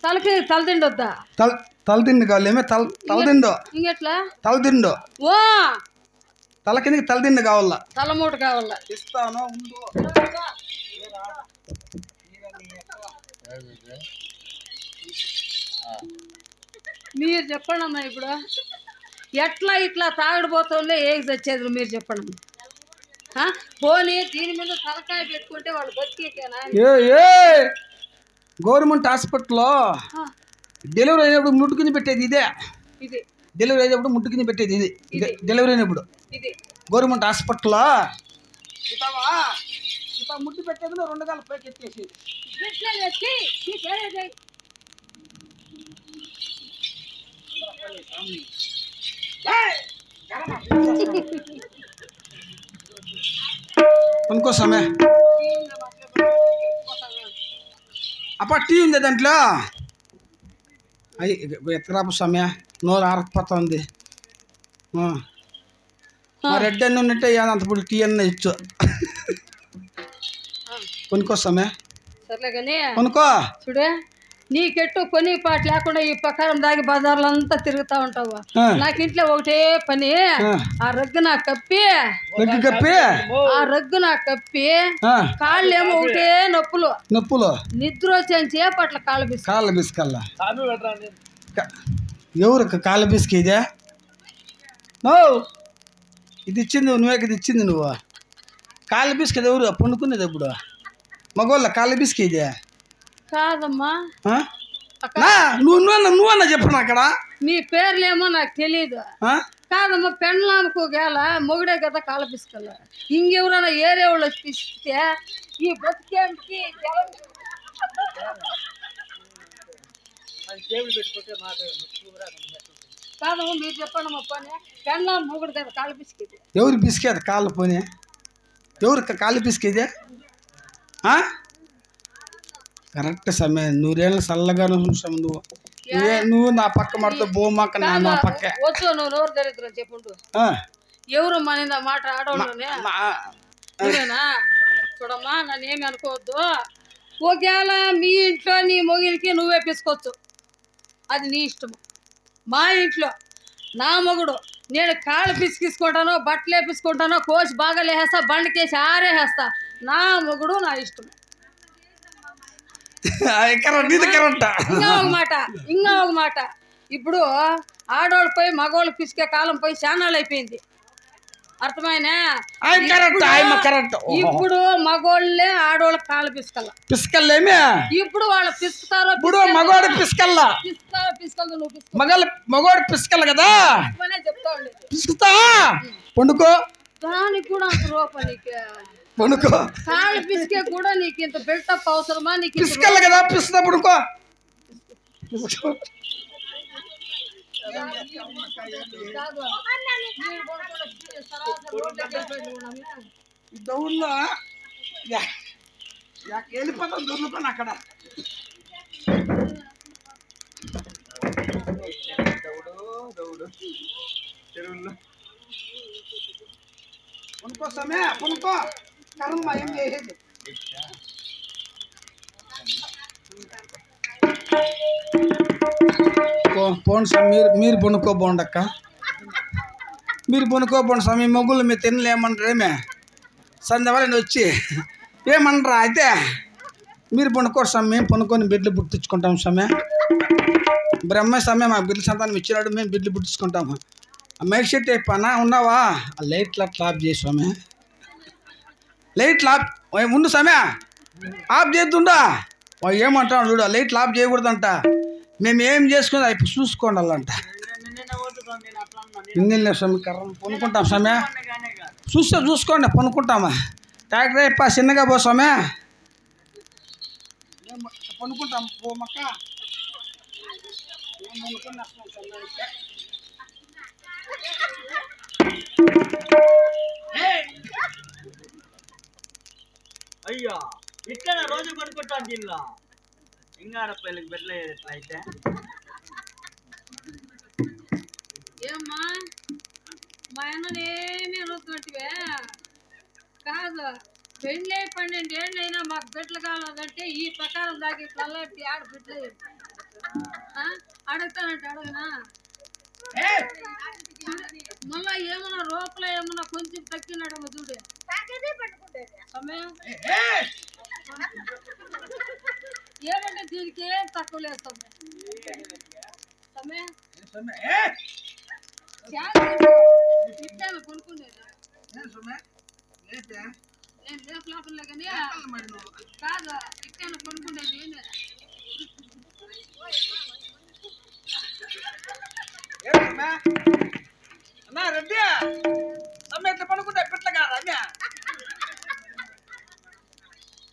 తలకి తల తిండి వద్దా? తలదిండు కావాలేమే తలదిండు ఇంకెట్లా తలదిండు ఓ తల కిందకి తలదిండు కావాలా తలమూట కావాలా ఇస్తాను మీరు చెప్పండి అమ్మా ఇప్పుడు ఎట్లా ఇట్లా తాగడిపోతుందో ఏగి తెచ్చేది మీరు చెప్పండి పోనీ దీని మీద తలకాయ పెట్టుకుంటే వాళ్ళు బతికేకేనా గవర్నమెంట్ హాస్పిటల్లో డెలివరీ అయినప్పుడు ముట్టు కింద పెట్టేది ఇదే డెలివరీ అయినప్పుడు ముట్టు కింద పెట్టేది ఇది డెలివరీ అయినప్పుడు గవర్నమెంట్ హాస్పిటల్లో ముట్టు పెట్టేది 2 కాళ్ళ పైకి ఎత్తేసి కొనుక్కోసామే అప్ప టీ ఉంది దాంట్లో అయ్యి ఎత్తరాపు సమయ నోరు ఆరకపోతుంది మా రెడ్ అన్నీ ఉన్నట్టే అంతప్పుడు టీ అన్న ఇచ్చు కొనుక్కోసామే సర్లే కానీ కొనుక్కో చూడే నీకెట్టు పని పాట లేకుండా ఈ ప్రకారం దాగి బజార్లో అంతా తిరుగుతా ఉంటావు నాకు ఇంట్లో ఒకటే పని ఆ రగ్గు నాకు కప్పి ఆ రగ్గు నాకు కప్పి కాళ్ళు ఏమో ఒకటే నొప్పులు నిద్ర వచ్చే చేపట్ల కాళ్ళ బిస్కల్లా ఎవరు కాళ్ళ బిస్కి ఇదే ఇది ఇచ్చింది నువ్వే ఇది ఇచ్చింది నువ్వు కాళ్ళ బిస్కి ఎవరు పండుకునేది ఎప్పుడు మగోళ్ళ కాళ్ళ బిస్కి ఇదే కాదమ్మా నువ్వన్నా చెప్పను అక్కడ నీ పేర్లేమో నాకు తెలియదు కాదమ్మా పెండ్లాంకు గేల మొగుడే కదా కాళ్ళ పిసుకల ఇంకెవరైనా ఏరే వాళ్ళు పిసికితే ఈ బతికేంటికి కాదమ్మా మీరు చెప్పండి మా పని పెండ్లాం మొగుడు కదా కాళ్ళ పిసికేది ఎవరు పిసికేది కాళ్ళ పోనీ ఎవరు కాళ్ళు పిసికేది కరెక్ట్ సమయం 100 ఏళ్ళ చల్లగాను చూసాము నువ్వు నా పక్క మడత బోమాక నా పక్క వచ్చు నువ్వు నోరు దరిద్రం చెప్పుండు ఎవరు మన మాట ఆడవాళ్ళనేనా చూడమ్మా నన్ను ఏమి అనుకోవద్దు ఒకవేళ మీ ఇంట్లో నీ మొగిలికి నువ్వే పిసుకోవచ్చు అది నీ ఇష్టము మా ఇంట్లో నా మొగుడు నేను కాళ్ళు పిసికిసుకుంటానో బట్టలు వేపించుకుంటానో కోసి బాగా లేసేస్తా బండికేసి ఆరేసేస్తా నా మొగుడు నా ఇష్టం ఇంకా ఒక మాట ఇప్పుడు ఆడోళ్ళు పోయి మగవాళ్ళు పిసికే కాలం పోయి చానాలు అయిపోయింది అర్థమైనా ఇప్పుడు మగోళ్ళే ఆడోళ్ళకి కాళ్ళు పిసుకల్లేమే ఇప్పుడు వాళ్ళు పిసుకుతారో మగవాడు పిసుకల్లా పిసుకలు నువ్వు మగవాడు పిసుకల్ కదా చెప్తా ఉండేది పిసుకుతా పండుకో దానికి కూడా అంత రూపం నీకు పండుకో కాళ్ళు పిసికే కూడా నీకు ఇంత బిల్టప్ అవసరమా నీకు పిసుకల్ కదా పిసుకుతా పండుకో దౌర్లో వెళ్ళిపోతాం దొర్లుకొని అక్కడ చెరువుల్లో కొనుక్కోసామే కొనుక్కో కర్మ ఏం చేసేది పోండి స్వామి మీరు పొనుక్కోబోండి అక్క మీరు పొనుక్కోబోండి స్వామి మొగ్గులు మీరు తినలేమంటారేమే సంధ్యవాళ్ళని వచ్చి ఏమనరా అయితే మీరు పొనుక్కో స్వామి మేము పొనుక్కొని బిడ్డలు పుట్టించుకుంటాం స్వామి బ్రహ్మ స్వామి మా బిడ్డల సంతానం ఇచ్చినాడు మేము బిడ్డలు పుట్టించుకుంటాము ఆ మైక్ సెట్ అయిపోయినా ఉన్నావా ఆ లైట్లు అట్లా ఆఫ్ చేసి స్వామి లైట్లు ఆఫ్ ముందు స్వామి ఆఫ్ చేద్దుండా ఏమంటాడు చూడు లైట్లు ఆఫ్ చేయకూడదంట మేము ఏం చేసుకుని అవి చూసుకోండి వాళ్ళంట ఇంగిల్ స్వామి కర్ర పనుకుంటాం స్వామి చూసుకోండి పనుకుంటామా ట్రాక్టర్ అయిపో చిన్నగా పో స్వామి పనుకుంటాం పోమక్క అయ్యా ఇక్కడ రోజు కొనుక్కుంటాను దీనిలో ఇంగాడపల్లికి పెట్టలేదు ఎట్లా అయితే ఏమ్మా మా అన్ననేమి అనుకుంటే కాదు పెళ్ళి 12 ఏళ్ళైనా మాకు బిడ్డలు కావాలంటే ఈ ప్రకారం దాకా ఇట్లా ఆడ బిడ్డలేదు అడుగుతానంటే అడగనా మళ్ళా ఏమన్నా రోపలో ఏమన్నా కొంచెం తగ్గినాడమ్మ చూడు సమయం ఏమంటే దీనికి ఏం తక్కువ లేదు సమయం ఇట్లా కొనుక్కునేదా నేను లేపు లోపలే కానీ కాదు ఇట్లా కొనుక్కునేది అన్నా రెడ్డి సమ్మె ఇట్లా పడుకుంటా పిట్లగా రమ్య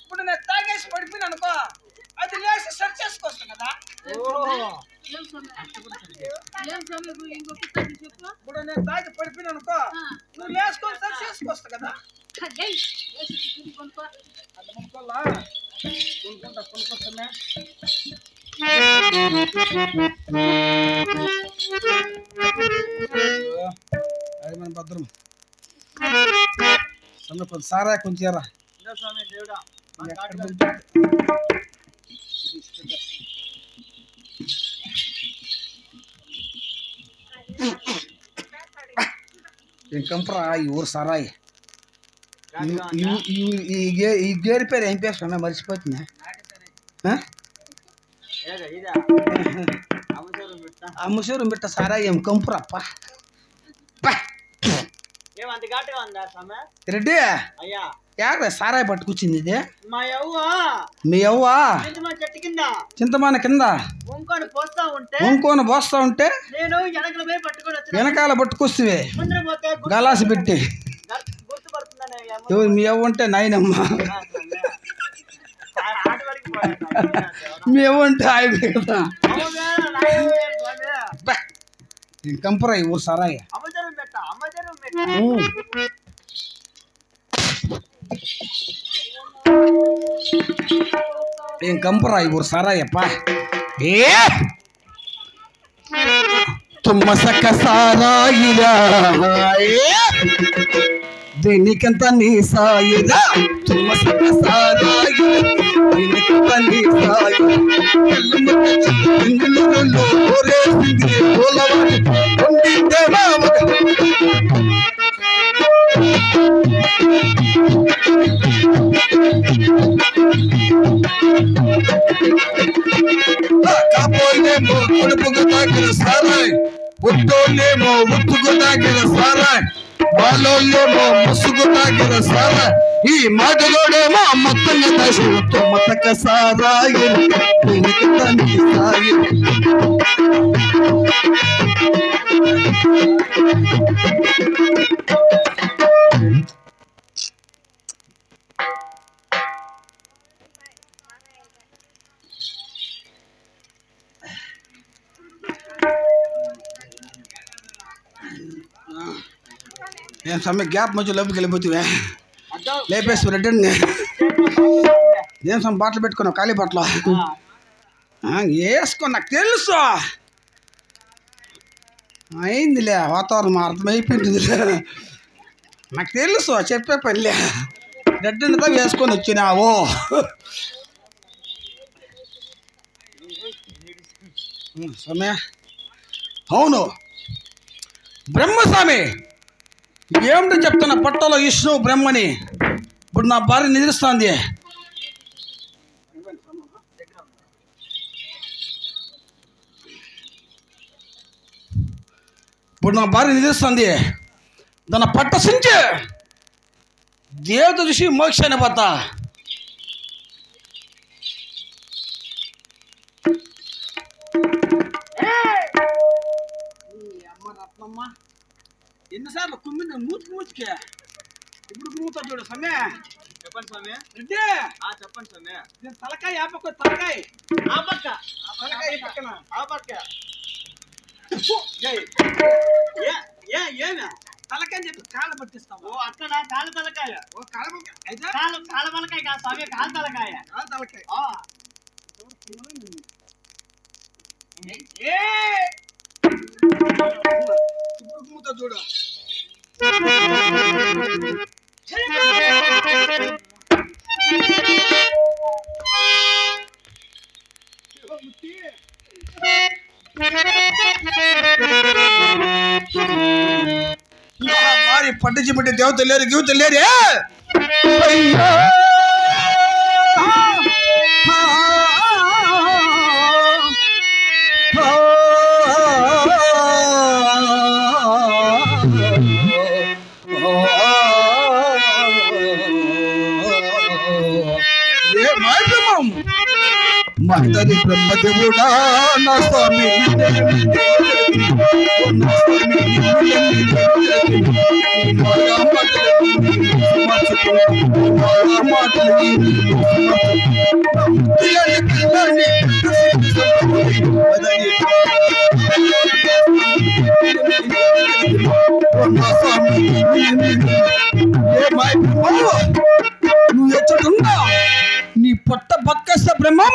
ఇప్పుడు నేను తాగేసి పడిపోయినా అనుకో అది లేసి సెర్చ్ చేసుకొస్తాను కదా ఇప్పుడు నేను తాగి పడిపోయినా అనుకో నువ్వు లేసుకొని సెర్చ్ చేసుకొస్తా కదా అది కొనుక్కోలా కొనుక్కొస్తామే అది మన భద్రం సమ్మె కొంచెం సారా కొంచెం ఎరా కంపరా ఈ ఊరు సారాయి ఈ గేరి పేరు ఏం పేరు సమ్మె మర్చిపోతున్నా అమ్మసూరు బిట్ట సారాయి ఏం కంపురప్ప రెడ్డి యాడ సారాయి పట్టుకొచ్చింది ఇది మీ అవ్వ చింతమాన కింద వంకోని పోస్తా ఉంటే వెనకాల పట్టుకొస్తే గలాసి పెట్టి మీ అవ్వ అంటే నాయనమ్మ మీ అవ్వ అంటే ఆయన కదా కంపరా ఈ ఊరు సారాయి ఏం కంపరా ఈ ఊరు సారాయప్ప తుమ్మ సక్క సారాయిరా దీనికంత నీ సాయిరా తుమ్మ సక్క సారాయిరా దీనికంత నీ సాయి కాపోలేమో కొడుపుకు తాకిన సారాయ్ ఉత్తోలేమో ఉత్తుకు తాకిన సారాయ్ వాళ్ళోళ్ళేమో ముసుగు తాకిన సారాయ్ ఈ మాటలోడేమో మొత్తంగా దాసి మొత్తక సారాయి సాయి ఏం సమ్మె గ్యాప్ మధ్య లోపలికి వెళ్ళిపోతువే లేపేసి రిటర్న్ ఏం సమ్ బాటలు పెట్టుకున్నావు ఖాళీ బాటలు వేసుకో నాకు తెలుసు అయిందిలే వాతావరణం అర్థమైపోయిందిలే నాకు తెలుసు చెప్పే పనిలే రెడ్డంతా వేసుకొని వచ్చినావు సమ్మె అవును బ్రహ్మస్వామి ఏమిటో చెప్తున్నా పట్టలో విష్ణు బ్రహ్మని ఇప్పుడు నా భార్య నిద్రిస్తుంది దాని పట్ట సించి దేవత చూసి మోక్షాన్ని పోతా అమ్మ ఎన్నిసార్లు కుమ్మింది మూతికే ఇప్పుడు కుమ్ముతా చూడు సమ్మె చెప్పండి స్వామి రెడ్డి చెప్పండి స్వామి నేను తలకాయ ఆపక్క తలకాయ తలకాయ పక్కన ఏమి తలకాయ చెప్పి కాళ్ళ పట్టిస్తావు ఓ అట్లా కాలు తలకాయ ఓ కాళ్ళ అయితే కాలు తలకాయ కాదు స్వామి కాలు తలకాయ తలకాయ ఇప్పుడు కుమ్ముతా చూడు భారీ పట్టించి పెట్టి దేవత లేరు గివత లేరే మహదరి బ్రహ్మదేవుడా నా స్వామి నువ్వు ఎచ్చటున్నా నీ పొట్ట బక్కస్త బ్రహ్మం